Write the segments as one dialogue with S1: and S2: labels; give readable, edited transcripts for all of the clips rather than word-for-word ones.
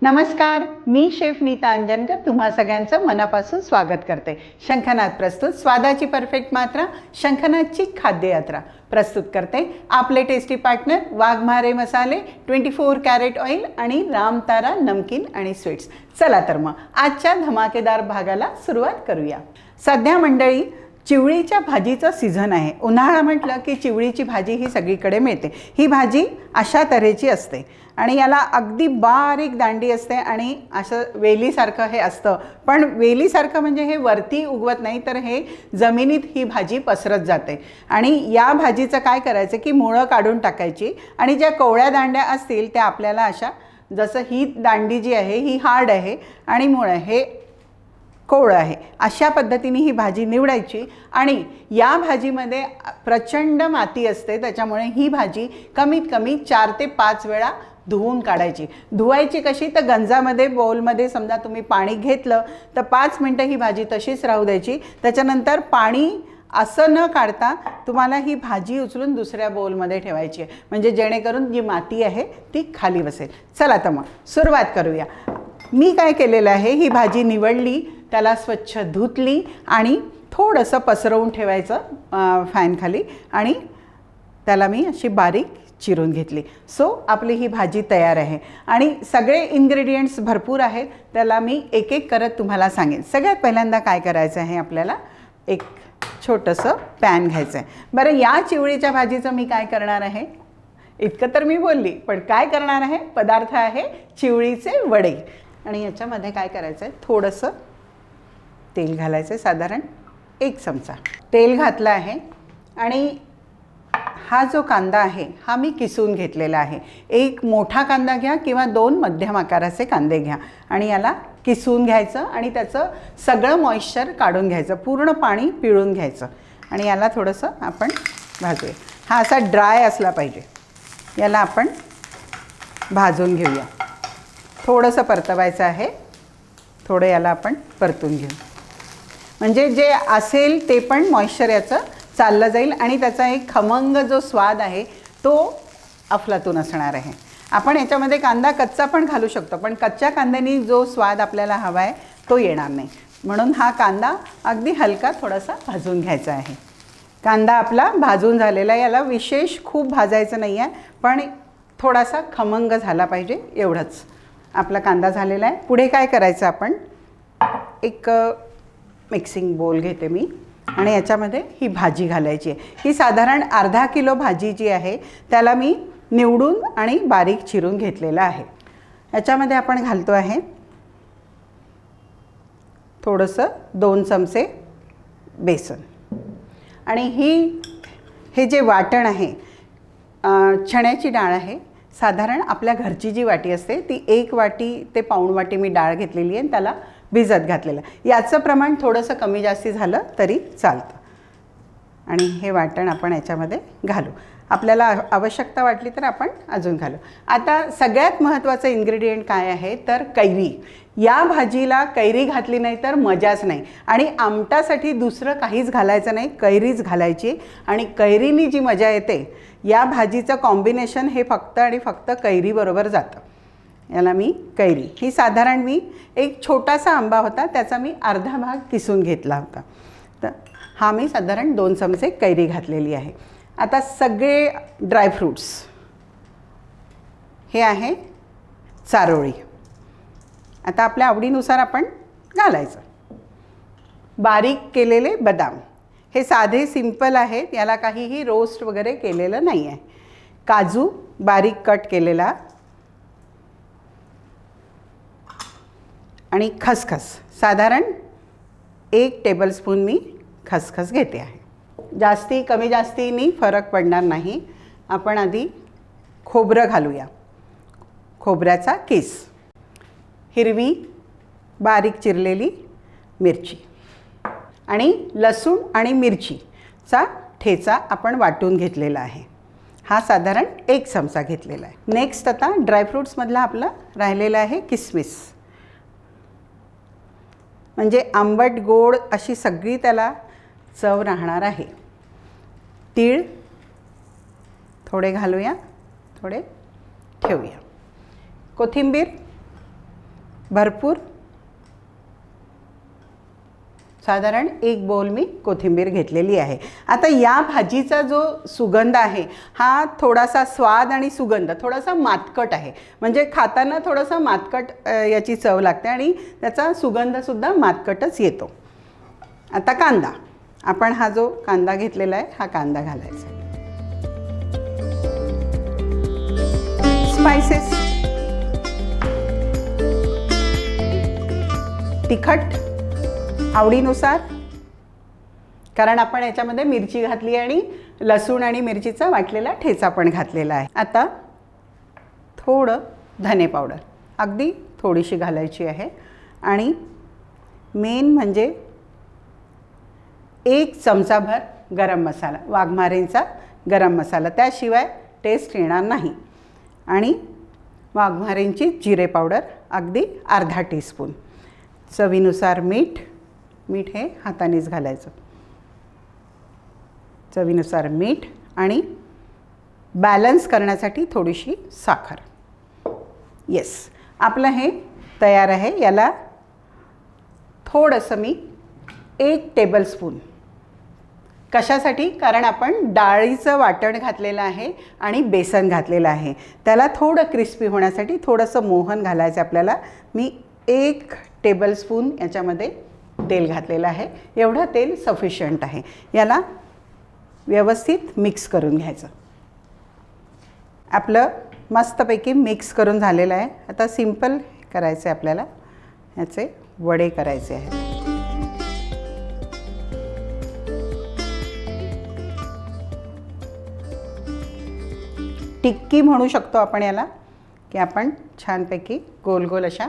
S1: नमस्कार, मी शेफ नीता अंजनकर तुम्हा सगळ्यांचं मनापासून स्वागत करते। शंखनाद प्रस्तुत स्वादाची परफेक्ट मात्रा शंखनादची खाद्य यात्रा प्रस्तुत करते आपले टेस्टी पार्टनर वाघमारे मसाले, 24 कॅरेट ऑइल आणि रामतारा नमकीन आणि स्वीट्स। चला तर मग आजच्या धमाकेदार भागाला सुरुवात करूया। सध्या मंडळी चिवळीच्या भाजीचा सीझन आहे। उन्हाळा म्हटलं की चिवळीची भाजी ही सगळीकडे मिळते। ही भाजी अशा तऱ्हेची असते आणि याला अगदी बारीक दांडी असते आणि असं वेलीसारखं हे असतं, पण वेलीसारखं म्हणजे हे वरती उगवत नाही, तर हे जमिनीत ही भाजी पसरत जाते। आणि या भाजीचं काय करायचं की मुळं काढून टाकायची आणि ज्या कोवळ्या दांड्या असतील त्या आपल्याला अशा, जसं ही दांडी जी आहे ही हार्ड आहे आणि मुळं हे कोवळं आहे, अशा पद्धतीने ही भाजी निवडायची। आणि या भाजीमध्ये प्रचंड माती असते, त्याच्यामुळे ही भाजी कमीत कमी 4 ते 5 वेळा धुवून काढायची। धुवायची कशी तर गंजामध्ये बोलमध्ये समजा तुम्ही पाणी घेतलं तर 5 मिनटं ही भाजी तशीच राहू द्यायची। त्याच्यानंतर पाणी असं न काढता तुम्हाला ही भाजी उचलून दुसऱ्या बोलमध्ये ठेवायची आहे, म्हणजे जेणेकरून जी माती आहे ती खाली बसेल। चला तर मग सुरुवात करूया। मी काय केलेलं आहे, ही भाजी निवडली, त्याला स्वच्छ धुतली आणि थोडंसं पसरवून ठेवायचं फॅन खाली आणि त्याला मी अशी बारीक चिरून घेतली। सो आपली ही भाजी तयार आहे आणि सगळे इन्ग्रेडियंट्स भरपूर आहेत, त्याला मी एक एक करत तुम्हाला सांगेन। सगळ्यात पहिल्यांदा काय करायचं आहे, आपल्याला एक छोटंसं पॅन घ्यायचं आहे। बरं, या चिवळीच्या भाजीचं मी काय करणार आहे, इतकं तर मी बोलली, पण काय करणार आहे, पदार्थ आहे चिवळीचे वडे। आणि याच्यामध्ये काय करायचं आहे, थोडंसं तेल घालायचं आहे, साधारण 1 चमचा तेल घातलं आहे। आणि हा जो कांदा आहे हा मी किसून घेतलेला आहे। एक मोठा कांदा घ्या किंवा 2 मध्यम आकाराचे कांदे घ्या आणि याला किसून घ्यायचं आणि त्याचं सगळं मॉइश्चर काढून घ्यायचं, पूर्ण पाणी पिळून घ्यायचं आणि याला थोडंसं आपण भाजूया। हा असा ड्राय असला पाहिजे, याला आपण भाजून घेऊया। थोडंसं परतवायचं आहे, थोडं याला आपण परतून घेऊ, म्हणजे जे असेल ते पण मॉइश्चर याचं चाललं जाईल आणि त्याचा एक खमंग जो स्वाद आहे तो अफलातून असणार आहे। आपण याच्यामध्ये कांदा कच्चा पण घालू शकतो, पण कच्च्या कांद्याने जो स्वाद आपल्याला हवा आहे तो येणार नाही, म्हणून हा कांदा अगदी हलका थोडासा भाजून घ्यायचा आहे। कांदा आपला भाजून झालेला आहे, याला विशेष खूप भाजायचं नाही आहे, पण थोडासा खमंग झाला पाहिजे, एवढंच। आपला कांदा झालेला आहे। पुढे काय करायचं, आपण एक मिक्सिंग बोल घेते मी आणि याच्यामध्ये ही भाजी घालायची आहे। ही साधारण अर्धा किलो भाजी जी आहे त्याला मी निवडून आणि बारीक चिरून घेतलेलं आहे। याच्यामध्ये आपण घालतो आहे थोडंसं 2 चमचे बेसन आणि हे जे वाटण आहे चण्याची डाळ आहे, साधारण आपल्या घरची जी वाटी असते ती 1 वाटी ते पाऊण वाटी मी डाळ घेतलेली आहे आणि त्याला भिजत घातलेलं। याचं प्रमाण थोडंसं कमी जास्ती झालं तरी चालतं। आणि हे वाटण आपण याच्यामध्ये घालू, आपल्याला आवश्यकता वाटली तर आपण अजून घालू। आता सगळ्यात महत्त्वाचं इन्ग्रेडियंट काय आहे तर कैरी। या भाजीला कैरी घातली नाही तर मजाच नाही आणि आमटासाठी दुसरं काहीच घालायचं नाही, कैरीच घालायची आणि कैरीनी जी मजा येते, या भाजीचं कॉम्बिनेशन हे फक्त आणि फक्त कैरीबरोबर जातं। याला मी कैरी, ही साधारण मी एक छोटासा आंबा होता त्याचा मी अर्धा भाग किसून घेतला होता, तर हा मी साधारण 2 चमचे कैरी घातलेली आहे। आता सगळे ड्रायफ्रूट्स, हे आहे चारोळी, आता आपल्या आवडीनुसार आपण घालायचं। बारीक केलेले बदाम, हे साधे सिंपल आहेत, याला काहीही रोस्ट वगैरे केलेलं नाही आहे। काजू बारीक कट केलेला आणि खसखस, साधारण 1 टेबलस्पून मी खसखस घेते आहे। जास्ती कमी जास्तीनी फरक पडणार नाही। आपण आधी खोबरं घालूया, खोबऱ्याचा किस, हिरवी बारीक चिरलेली मिरची आणि लसूण आणि मिरचीचा ठेचा आपण वाटून घेतलेला आहे, हा साधारण 1 चमचा घेतलेला आहे। नेक्स्ट आता ड्रायफ्रूट्समधला आपला राहिलेला आहे किसमिस, म्हणजे आंबट गोड अशी सगळी त्याला चव राहणार आहे। तीळ थोडे घालूया, थोडे ठेवूया। कोथिंबीर भरपूर साधारण 1 बोल मी कोथिंबीर घेतलेली आहे. आता या भाजीचा जो सुगंध आहे हा थोडासा स्वाद आणि सुगंध थोडासा मातकट आहे, म्हणजे खाताना थोडासा मातकट याची चव लागते आणि त्याचा सुगंधसुद्धा मातकटच येतो. आता कांदा, आपण हा जो कांदा घेतलेला आहे हा कांदा घालायचा. स्पायसेस, तिखट आवडीनुसार, कारण आपण याच्यामध्ये मिरची घातली आणि लसूण आणि मिरचीचा वाटलेला ठेचा पण घातलेला आहे. आता थोडं धने पावडर, अगदी थोडीशी घालायची आहे. आणि मेन म्हणजे 1 चमचाभर गरम मसाला, वाघमारेंचा गरम मसाला, त्याशिवाय टेस्ट येणार नाही. आणि वाघमारेंची जिरे पावडर अगदी अर्धा टीस्पून. चवीनुसार मीठ, मीठ हे हातानेच घालायचं. चवीनुसार मीठ आणि बॅलन्स करण्यासाठी थोडीशी साखर. येस, आपलं हे तयार आहे. याला थोडंसं मी 1 टेबलस्पून, कशासाठी, कारण आपण डाळीचं वाटण घातलेलं आहे आणि बेसन घातलेलं आहे, त्याला थोडं क्रिस्पी होण्यासाठी थोडंसं मोहन घालायचं आपल्याला. मी 1 टेबलस्पून याच्यामध्ये तेल घातलेलं आहे. एवढं तेल सफिशियंट आहे. याला व्यवस्थित मिक्स करून घ्यायचं. आपलं मस्तपैकी मिक्स करून झालेलं आहे. आता सिंपल करायचं आहे आपल्याला, याचे वडे करायचे आहेत. टिक्की म्हणू शकतो आपण याला, की आपण छानपैकी गोल गोल अशा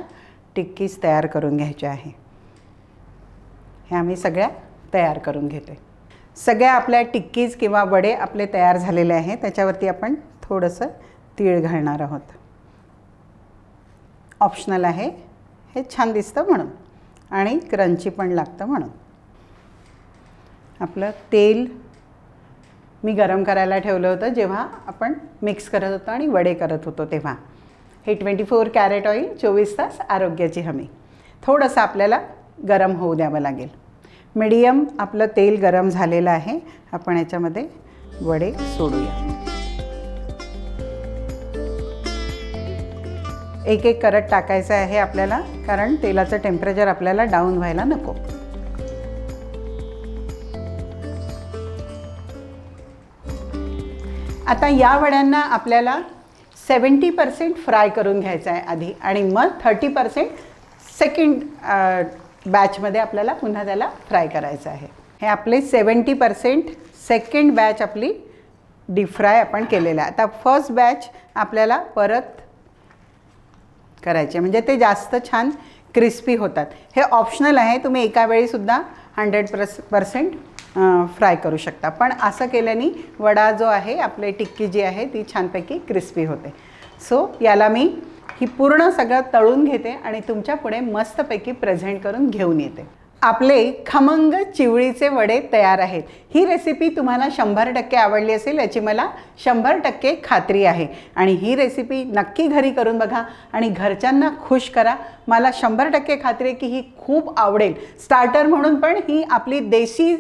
S1: टिक्कीज तयार करून घ्यायच्या आहे. हे आम्ही सगळ्या तयार करून घेते. सगळ्या आपल्या टिक्कीज किंवा वडे आपले तयार झालेले आहे. त्याच्यावरती आपण थोडंसं तीळ घालणार आहोत. ऑप्शनल आहे, हे छान दिसतं म्हणून आणि क्रंची पण लागतं म्हणून. आपलं तेल मी गरम करायला ठेवलं होतं जेव्हा आपण मिक्स करत होतो आणि वडे करत होतो तेव्हा. हे 24 कॅरेट ऑइल, 24 तास आरोग्याची हमी. थोडंसं आपल्याला गरम होऊ द्यावं लागेल. मीडियम आपलं तेल गरम झालेलं आहे. आपण याच्यामध्ये वडे सोडूया. एक एक करत टाकायचं आहे आपल्याला, कारण तेलाचं टेम्परेचर आपल्याला डाऊन व्हायला नको. आता या वड्यांना आपल्याला 70% फ्राय करून घ्यायचं आहे आधी, आणि मग 30% सेकंड बॅचमध्ये आपल्याला पुन्हा त्याला फ्राय करायचं आहे. हे आपले 70% सेकंड बॅच आपली डीप फ्राय आपण केलेलं आहे. आता फर्स्ट बॅच आपल्याला परत करायचे, म्हणजे ते जास्त छान क्रिस्पी होतात. हे ऑप्शनल आहे, तुम्ही एका वेळीसुद्धा 100% फ्राय करू शकता. पण असं केल्याने वडा जो आहे, आपली टिक्की जी आहे ती छानपैकी क्रिस्पी होते. सो याला मी ही पूर्ण सगळं तळून घेते आणि तुमच्या पुढे मस्तपैकी प्रेझेंट करून घेऊन येते. आपले खमंग चिवळीचे वडे तयार आहेत. ही रेसिपी तुम्हाला 100% आवडली असेल याची मला 100% खात्री आहे. आणि ही रेसिपी नक्की घरी करून बघा आणि घरच्यांना खुश करा. मला 100% खात्री आहे की ही खूप आवडेल. स्टार्टर म्हणून पण ही आपली देशी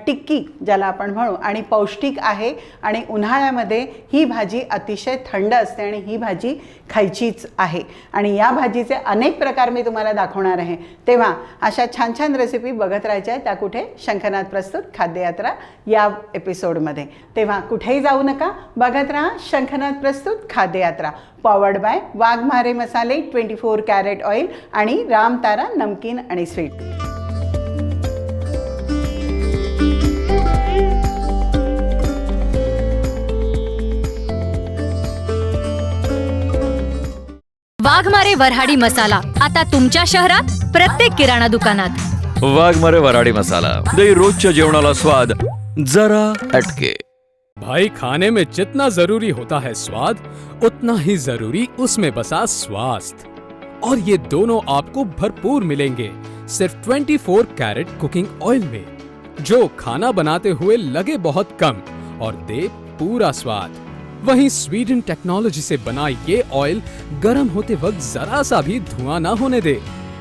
S1: टिक्की ज्याला आपण म्हणू, आणि पौष्टिक आहे. आणि उन्हाळ्यामध्ये ही भाजी अतिशय थंड असते आणि ही भाजी खायचीच आहे. आणि या भाजीचे अनेक प्रकार मी तुम्हाला दाखवणार आहे. तेव्हा अशा छान छान रेसिपी बघत राहायच्या आहेत. त्या कुठे? शंखनाद प्रस्तुत खाद्ययात्रा या एपिसोडमध्ये. तेव्हा कुठेही जाऊ नका, बघत राहा शंखनाद प्रस्तुत खाद्ययात्रा. पॉवर्ड बाय वाघमारे मसाले, 24 कॅरेट ऑइल आणि रामतारा नमकीन आणि स्वीट.
S2: वाघमारे वऱ्हाडी मसाला आता तुमच्या शहरात प्रत्येक किराणा दुकानात.
S3: वाघमारे वऱ्हाडी मसाला दे रोजच्या जेवणाला स्वाद जरा हटके.
S4: भाई, खाने में जितना जरूरी होता है स्वाद, उतना ही जरूरी उसमें बसा स्वास्थ्य. और ये दोनों आपको भरपूर मिलेंगे सिर्फ 24 कैरेट कुकिंग ऑयल में, जो खाना बनाते हुए लगे बहुत कम और दे पूरा स्वाद. वहीं स्वीडन टेक्नोलॉजी से बना ये ऑयल गर्म होते वक्त जरा सा भी धुआं ना होने दे।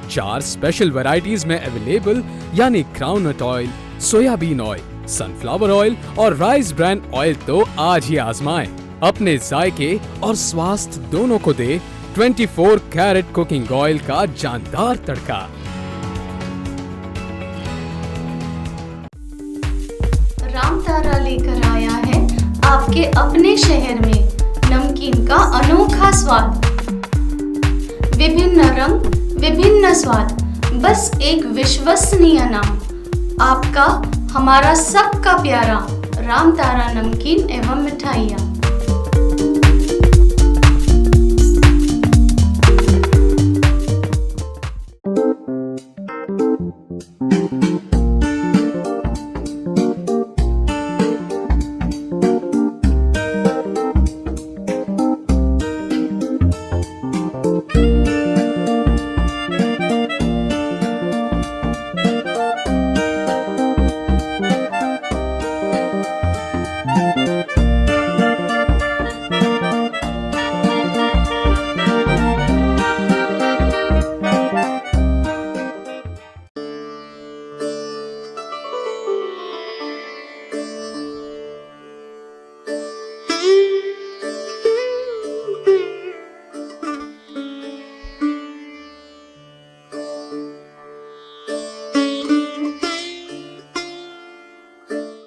S4: 4 स्पेशल वैरायटीज में अवेलेबल यानी groundnut oil, soybean oil, sunflower oil और राइस ब्रांड ऑयल तो आज ही आजमाएं। अपने जायके और स्वास्थ्य दोनों को दे 24 कैरेट कुकिंग ऑयल का जानदार तड़का।
S5: रामतारा लेकर आया है आपके अपने शहर में नमकीन का अनोखा स्वाद। विभिन्न रंग, विभिन्न स्वाद, बस एक विश्वसनीय नाम। आपका, हमारा सबका प्यारा रामतारा नमकीन एवं मिठाइयाँ।